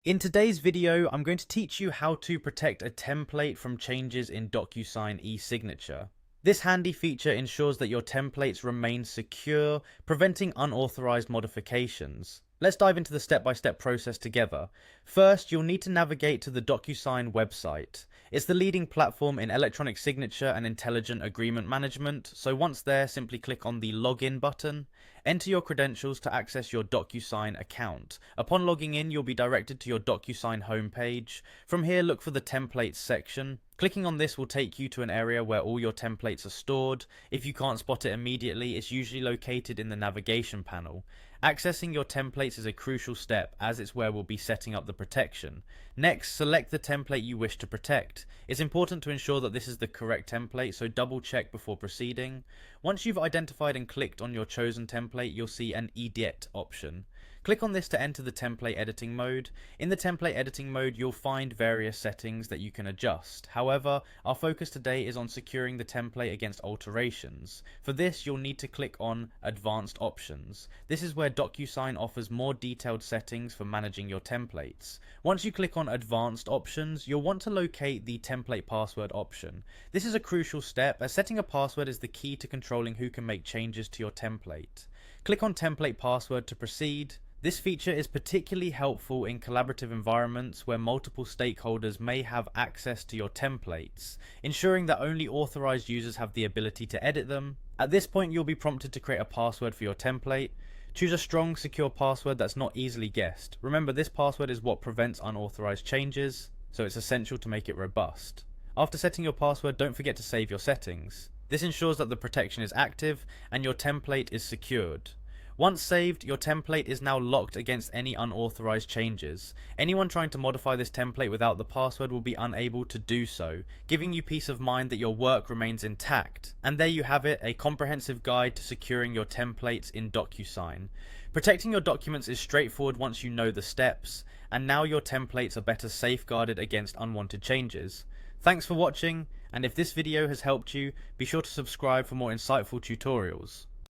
In today's video, I'm going to teach you how to protect a template from changes in Docusign Esignature. This handy feature ensures that your templates remain secure, preventing unauthorized modifications. Let's dive into the step-by-step process together. First, you'll need to navigate to the Docusign website. It's the leading platform in electronic signature and intelligent agreement management, so once there, simply click on the Login button. Enter your credentials to access your Docusign account. Upon logging in, you'll be directed to your Docusign homepage. From here, look for the Templates section. Clicking on this will take you to an area where all your templates are stored. If you can't spot it immediately, it's usually located in the navigation panel. Accessing your templates is a crucial step, as it's where we'll be setting up the protection. Next, select the template you wish to protect. It's important to ensure that this is the correct template, so double check before proceeding. Once you've identified and clicked on your chosen template, you'll see an Edit option. Click on this to enter the template editing mode. In the template editing mode, you'll find various settings that you can adjust. However, our focus today is on securing the template against alterations. For this, you'll need to click on Advanced Options. This is where Docusign offers more detailed settings for managing your templates. Once you click on Advanced Options, you'll want to locate the template password option. This is a crucial step, as setting a password is the key to controlling who can make changes to your template. Click on Template Password to proceed. This feature is particularly helpful in collaborative environments where multiple stakeholders may have access to your templates, ensuring that only authorized users have the ability to edit them. At this point, you'll be prompted to create a password for your template. Choose a strong, secure password that's not easily guessed. Remember, this password is what prevents unauthorized changes, so it's essential to make it robust. After setting your password, don't forget to save your settings. This ensures that the protection is active and your template is secured. Once saved, your template is now locked against any unauthorized changes. Anyone trying to modify this template without the password will be unable to do so, giving you peace of mind that your work remains intact. And there you have it, a comprehensive guide to securing your templates in Docusign. Protecting your documents is straightforward once you know the steps, and now your templates are better safeguarded against unwanted changes. Thanks for watching, and if this video has helped you, be sure to subscribe for more insightful tutorials.